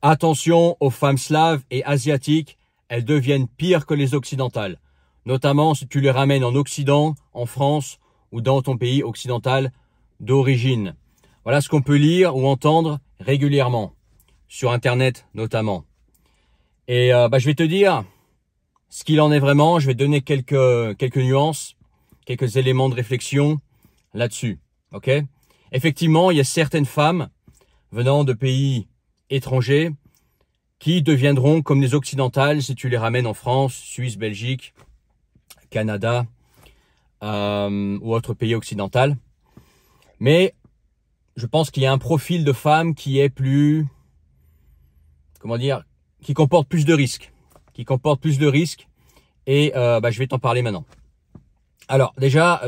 Attention aux femmes slaves et asiatiques, elles deviennent pires que les occidentales. Notamment si tu les ramènes en Occident, en France ou dans ton pays occidental d'origine. Voilà ce qu'on peut lire ou entendre régulièrement, sur Internet notamment. Et je vais te dire ce qu'il en est vraiment. Je vais te donner quelques nuances, quelques éléments de réflexion là-dessus. Ok? Effectivement, il y a certaines femmes venant de pays étrangers qui deviendront comme les occidentales si tu les ramènes en France, Suisse, Belgique, Canada ou autre pays occidental. Mais je pense qu'il y a un profil de femme qui est plus, comment dire, qui comporte plus de risques. Et je vais t'en parler maintenant. Alors déjà,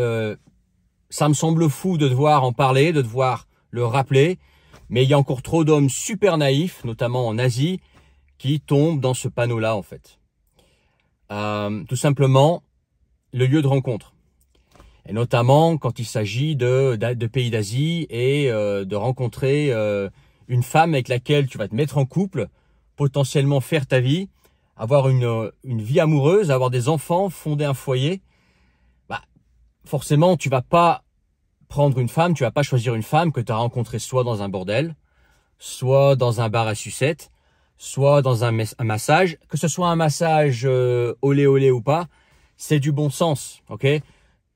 ça me semble fou de devoir en parler, de devoir le rappeler, mais il y a encore trop d'hommes super naïfs, notamment en Asie, qui tombent dans ce panneau-là en fait. Tout simplement, le lieu de rencontre. Et notamment quand il s'agit de pays d'Asie et de rencontrer une femme avec laquelle tu vas te mettre en couple, potentiellement faire ta vie, avoir une vie amoureuse, avoir des enfants, fonder un foyer. Forcément, tu vas pas prendre une femme, tu vas pas choisir une femme que tu as rencontrée soit dans un bordel, soit dans un bar à sucettes, soit dans un massage. Que ce soit un massage olé olé ou pas, c'est du bon sens, ok?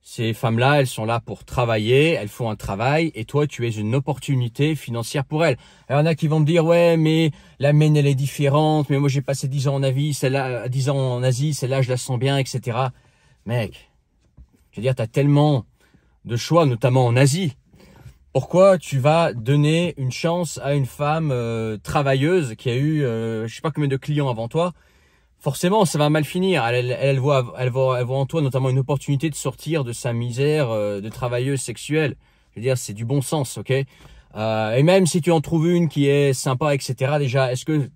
Ces femmes-là, elles sont là pour travailler, elles font un travail et toi, tu es une opportunité financière pour elles. Alors, il y en a qui vont me dire, ouais, mais la mienne, elle est différente, mais moi, j'ai passé 10 ans en Asie, celle-là, 10 ans en Asie, celle-là, je la sens bien, etc. Mec, je veux dire, tu as tellement de choix, notamment en Asie. Pourquoi tu vas donner une chance à une femme travailleuse qui a eu, je sais pas combien de clients avant toi? Forcément, ça va mal finir. Elle voit en toi notamment une opportunité de sortir de sa misère de travailleuse sexuelle. Je veux dire, c'est du bon sens, ok? Et même si tu en trouves une qui est sympa, etc. Déjà, est-ce que tu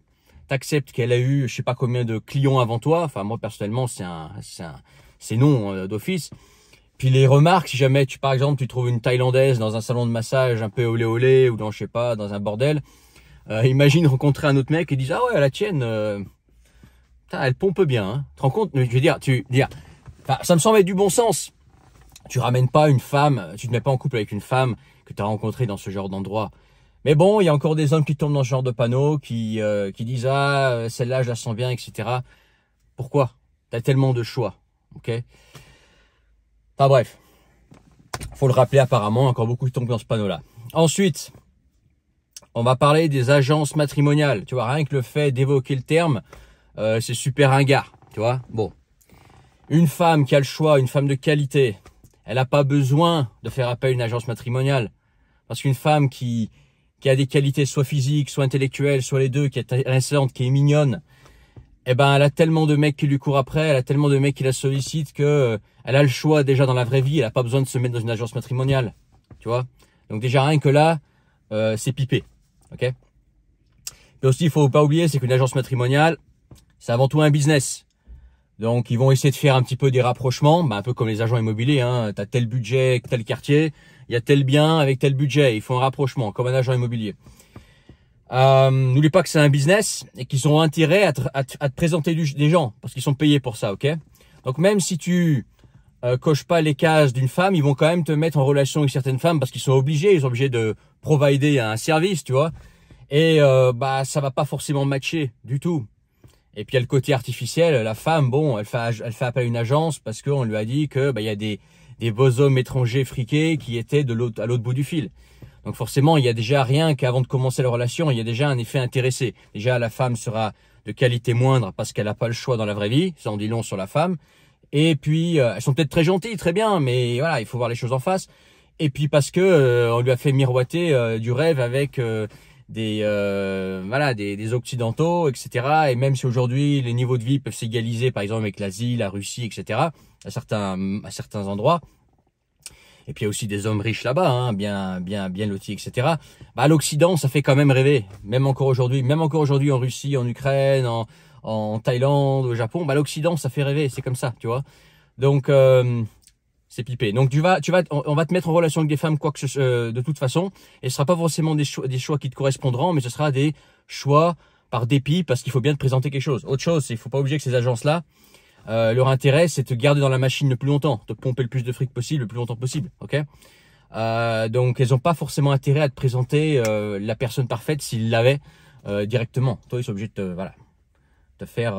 acceptes qu'elle a eu, je sais pas combien de clients avant toi? Enfin, moi personnellement, c'est non d'office. Puis les remarques, si jamais par exemple, tu trouves une Thaïlandaise dans un salon de massage un peu olé olé ou dans, je sais pas, dans un bordel, imagine rencontrer un autre mec et dire, ah ouais, la tienne, elle pompe bien, hein. Tu te rends compte? Je veux dire, ça me semble être du bon sens. Tu ramènes pas une femme, tu te mets pas en couple avec une femme que tu as rencontrée dans ce genre d'endroit. Mais bon, il y a encore des hommes qui tombent dans ce genre de panneaux, qui disent, ah, celle-là, je la sens bien, etc. Pourquoi? T'as tellement de choix, ok? Enfin bref, faut le rappeler apparemment, encore beaucoup qui tombent dans ce panneau-là. Ensuite, on va parler des agences matrimoniales. Tu vois, rien que le fait d'évoquer le terme, c'est super ringard, tu vois. Bon, une femme qui a le choix, une femme de qualité, elle n'a pas besoin de faire appel à une agence matrimoniale. Parce qu'une femme qui a des qualités soit physiques, soit intellectuelles, soit les deux, qui est intéressante, qui est mignonne, eh ben, elle a tellement de mecs qui lui courent après, elle a tellement de mecs qui la sollicitent que elle a le choix déjà dans la vraie vie, elle a pas besoin de se mettre dans une agence matrimoniale, tu vois. Donc déjà rien que là, c'est pipé, ok. Mais aussi, il faut pas oublier, c'est qu'une agence matrimoniale, c'est avant tout un business. Donc ils vont essayer de faire un petit peu des rapprochements, un peu comme les agents immobiliers, hein. T'as tel budget, tel quartier, il y a tel bien avec tel budget, ils font un rapprochement comme un agent immobilier. N'oublie pas que c'est un business et qu'ils ont intérêt à te présenter des gens parce qu'ils sont payés pour ça, ok? Donc même si tu coches pas les cases d'une femme, ils vont quand même te mettre en relation avec certaines femmes parce qu'ils sont obligés, de provider un service, tu vois? Et ça va pas forcément matcher du tout. Et puis il y a le côté artificiel, la femme, bon, elle fait appel à une agence parce qu'on lui a dit que il y a des beaux hommes étrangers friqués qui étaient à l'autre bout du fil. Donc forcément, il y a déjà rien qu'avant de commencer la relation, il y a déjà un effet intéressé. Déjà, la femme sera de qualité moindre parce qu'elle n'a pas le choix dans la vraie vie. Ça en dit long sur la femme. Et puis, elles sont peut-être très gentilles, très bien, mais voilà, il faut voir les choses en face. Et puis parce que on lui a fait miroiter du rêve avec des occidentaux, etc. Et même si aujourd'hui les niveaux de vie peuvent s'égaliser, par exemple avec l'Asie, la Russie, etc. à certains endroits. Et puis il y a aussi des hommes riches là-bas, hein, bien lotis, etc. L'Occident, ça fait quand même rêver, même encore aujourd'hui en Russie, en Ukraine, en Thaïlande, au Japon. L'Occident, ça fait rêver, c'est comme ça, tu vois. Donc c'est pipé. Donc on va te mettre en relation avec des femmes de toute façon, et ce sera pas forcément des choix qui te correspondront, mais ce sera des choix par dépit, parce qu'il faut bien te présenter quelque chose. Autre chose, c'est qu'il faut pas oublier que ces agences-là, leur intérêt, c'est de te garder dans la machine le plus longtemps, te pomper le plus de fric possible, le plus longtemps possible, ok? Donc, elles n'ont pas forcément intérêt à te présenter la personne parfaite s'ils l'avaient directement. Toi, ils sont obligés de te faire,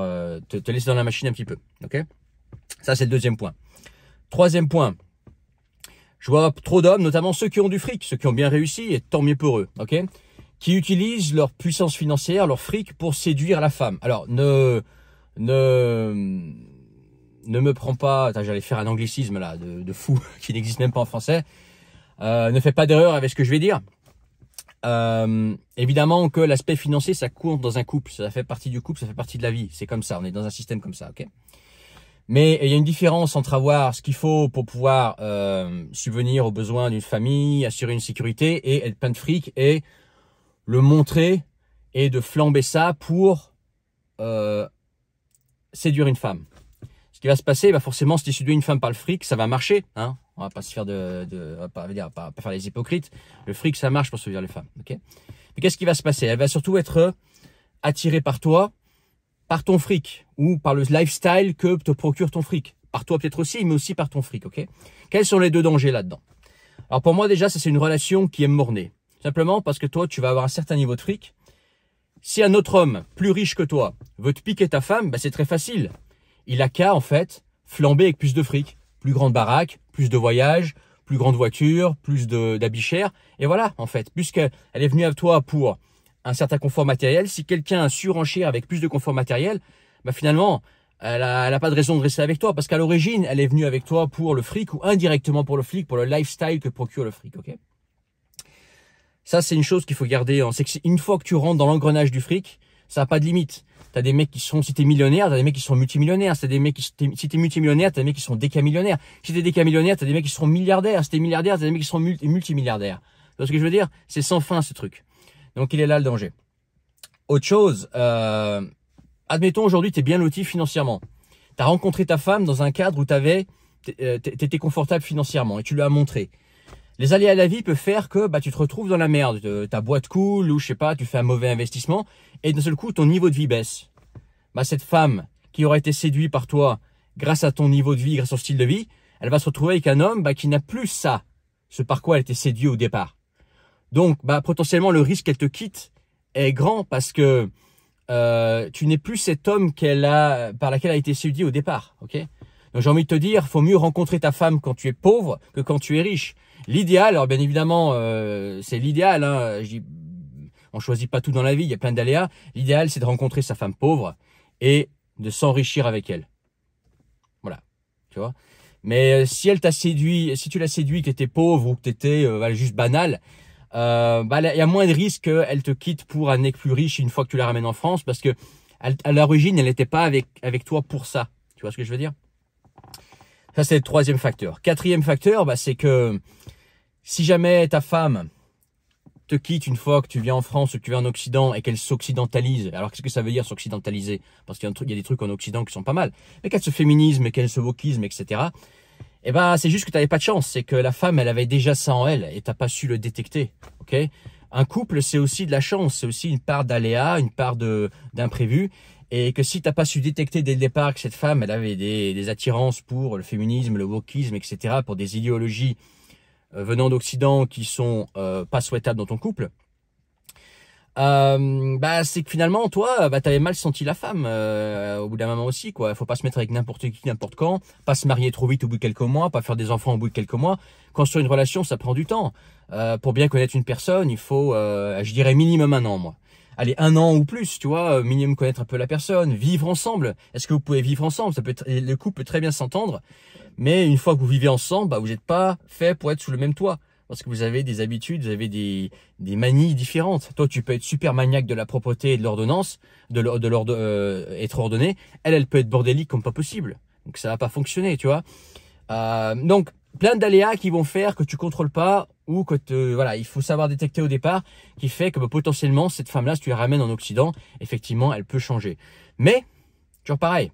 te laisser dans la machine un petit peu, ok? Ça, c'est le deuxième point. Troisième point, je vois trop d'hommes, notamment ceux qui ont du fric, ceux qui ont bien réussi, et tant mieux pour eux, ok? Qui utilisent leur puissance financière, leur fric pour séduire la femme. Alors, ne me prends pas, j'allais faire un anglicisme là, de fou, qui n'existe même pas en français. Ne fais pas d'erreur avec ce que je vais dire. Évidemment que l'aspect financier, ça compte dans un couple, ça fait partie du couple, ça fait partie de la vie. C'est comme ça, on est dans un système comme ça, ok? Mais il y a une différence entre avoir ce qu'il faut pour pouvoir subvenir aux besoins d'une famille, assurer une sécurité et être plein de fric et le montrer et de flamber ça pour séduire une femme. Ce qui va se passer, bah forcément, si tu séduis une femme par le fric, ça va marcher, hein. On va pas se faire on va pas faire les hypocrites. Le fric, ça marche pour séduire les femmes, ok? Mais qu'est-ce qui va se passer? Elle va surtout être attirée par toi, par ton fric, ou par le lifestyle que te procure ton fric. Par toi peut-être aussi, mais aussi par ton fric, ok? Quels sont les deux dangers là-dedans? Alors pour moi déjà, ça c'est une relation qui est mornée. Simplement parce que toi, tu vas avoir un certain niveau de fric. Si un autre homme, plus riche que toi, veut te piquer ta femme, bah c'est très facile. Il a qu'à, en fait, flamber avec plus de fric. Plus grande baraque, plus de voyages, plus grande voiture, plus d'habits chers. Et voilà, en fait, puisqu'elle est venue à toi pour un certain confort matériel, si quelqu'un surenchère avec plus de confort matériel, bah finalement, elle a pas de raison de rester avec toi, parce qu'à l'origine, elle est venue avec toi pour le fric, ou indirectement pour le fric, pour le lifestyle que procure le fric, ok? Ça, c'est une chose qu'il faut garder. C'est que une fois que tu rentres dans l'engrenage du fric, ça n'a pas de limite. T'as des mecs qui sont, si t'es millionnaire, t'as des mecs qui sont multimillionnaires. Si t'es multimillionnaire, t'as des mecs qui sont décamillionnaires. Si t'es décamillionnaire, t'as des mecs qui seront milliardaires. Si t'es milliardaire, t'as des mecs qui sont multimilliardaires. Tu vois ce que je veux dire? C'est sans fin, ce truc. Donc, il est là le danger. Autre chose, admettons aujourd'hui, t'es bien loti financièrement. T'as rencontré ta femme dans un cadre où t'étais confortable financièrement et tu lui as montré. Les aléas de la vie peuvent faire que bah tu te retrouves dans la merde, ta boîte coule ou je sais pas, tu fais un mauvais investissement et d'un seul coup ton niveau de vie baisse. Bah cette femme qui aurait été séduite par toi grâce à ton niveau de vie, grâce au style de vie, elle va se retrouver avec un homme qui n'a plus ça, ce par quoi elle était séduite au départ. Donc bah potentiellement le risque qu'elle te quitte est grand parce que tu n'es plus cet homme par laquelle elle a été séduite au départ, ok? Donc j'ai envie de te dire, faut mieux rencontrer ta femme quand tu es pauvre que quand tu es riche. L'idéal, alors bien évidemment, c'est l'idéal. Hein, on choisit pas tout dans la vie, il y a plein d'aléas. L'idéal, c'est de rencontrer sa femme pauvre et de s'enrichir avec elle. Voilà, tu vois. Mais si elle t'a séduit, si tu l'as séduit, que t'étais pauvre ou que t'étais juste banal, il y a moins de risques qu'elle te quitte pour un mec plus riche une fois que tu la ramènes en France, parce que à l'origine, elle n'était pas avec toi pour ça. Tu vois ce que je veux dire? Ça, c'est le troisième facteur. Quatrième facteur, c'est que si jamais ta femme te quitte une fois que tu viens en France ou que tu viens en Occident et qu'elle s'occidentalise, alors qu'est-ce que ça veut dire s'occidentaliser? Parce qu'il y a des trucs en Occident qui sont pas mal, mais qu'elle se féminisme, qu'elle se wokisme, etc. Eh ben, c'est juste que tu n'avais pas de chance. C'est que la femme, elle avait déjà ça en elle et t'as pas su le détecter. Ok? Un couple, c'est aussi de la chance, c'est aussi une part d'aléa, une part d'imprévu. Et que si t'as pas su détecter dès le départ que cette femme, elle avait des attirances pour le féminisme, le wokisme, etc., pour des idéologies venant d'Occident qui sont pas souhaitables dans ton couple, c'est que finalement, toi, t'avais mal senti la femme au bout d'un moment aussi, quoi. Faut pas se mettre avec n'importe qui, n'importe quand, pas se marier trop vite au bout de quelques mois, pas faire des enfants au bout de quelques mois. Construire une relation, ça prend du temps. Pour bien connaître une personne, il faut, je dirais minimum 1 an, moi. Allez, 1 an ou plus, tu vois, minimum connaître un peu la personne, vivre ensemble. Est-ce que vous pouvez vivre ensemble? Le couple peut très bien s'entendre, mais une fois que vous vivez ensemble, vous n'êtes pas fait pour être sous le même toit. Parce que vous avez des habitudes, vous avez des manies différentes. Toi, tu peux être super maniaque de la propreté et de l'ordonnance, être ordonné. Elle peut être bordélique comme pas possible. Donc ça va pas fonctionner, tu vois. Donc plein d'aléas qui vont faire que tu contrôles pas ou que il faut savoir détecter au départ, qui fait que potentiellement cette femme-là, si tu la ramènes en Occident, effectivement, elle peut changer. Mais toujours pareil,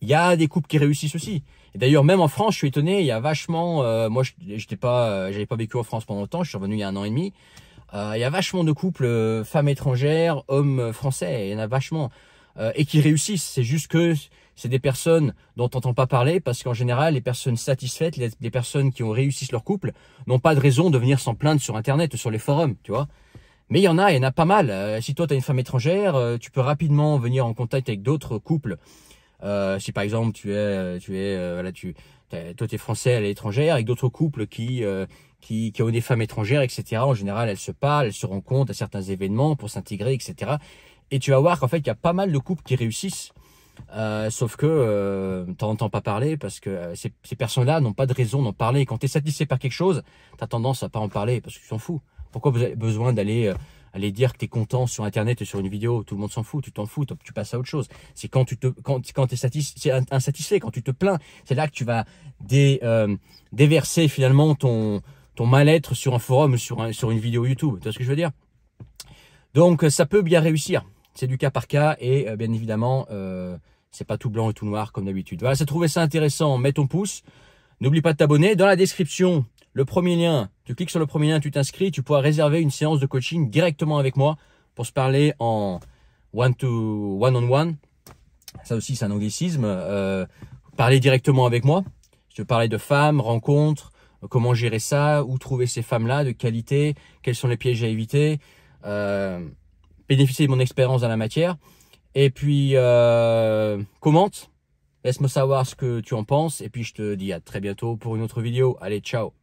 il y a des couples qui réussissent aussi. Et d'ailleurs, même en France, je suis étonné, il y a vachement, moi, j'avais pas vécu en France pendant longtemps, je suis revenu il y a 1 an et demi. Il y a vachement de couples femmes étrangères, hommes français, il y en a vachement. Et qui réussissent. C'est juste que c'est des personnes dont on n'entend pas parler parce qu'en général, les personnes satisfaites, les personnes qui ont réussi leur couple, n'ont pas de raison de venir s'en plaindre sur Internet ou sur les forums, tu vois. Mais il y en a pas mal. Si toi, tu as une femme étrangère, tu peux rapidement venir en contact avec d'autres couples. Si par exemple, toi, tu es français, elle est étrangère, avec d'autres couples qui ont des femmes étrangères, etc. En général, elles se parlent, elles se rencontrent à certains événements pour s'intégrer, etc. Et tu vas voir qu'en fait, il y a pas mal de couples qui réussissent. Sauf que t'en entends pas parler parce que ces personnes-là n'ont pas de raison d'en parler. Quand tu es satisfait par quelque chose, tu as tendance à pas en parler parce que tu t'en fous. Pourquoi vous avez besoin d'aller aller dire que tu es content sur Internet et sur une vidéo? Tout le monde s'en fout, tu t'en fous, tu passes à autre chose. C'est quand t'es insatisfait, quand tu te plains, c'est là que tu vas déverser finalement ton mal-être sur un forum, sur une vidéo YouTube. Tu vois ce que je veux dire? Donc ça peut bien réussir. C'est du cas par cas et bien évidemment, c'est pas tout blanc et tout noir comme d'habitude. Voilà, si tu trouvé ça intéressant, mets ton pouce. N'oublie pas de t'abonner. Dans la description, le premier lien, tu cliques sur le premier lien, tu t'inscris, tu pourras réserver une séance de coaching directement avec moi pour se parler en one-on-one. Ça aussi, c'est un anglicisme. Parler directement avec moi. Je te parlais de femmes, rencontres, comment gérer ça, où trouver ces femmes-là de qualité, quels sont les pièges à éviter. Bénéficier de mon expérience dans la matière. Et puis, commente. Laisse-moi savoir ce que tu en penses. Et puis, je te dis à très bientôt pour une autre vidéo. Allez, ciao!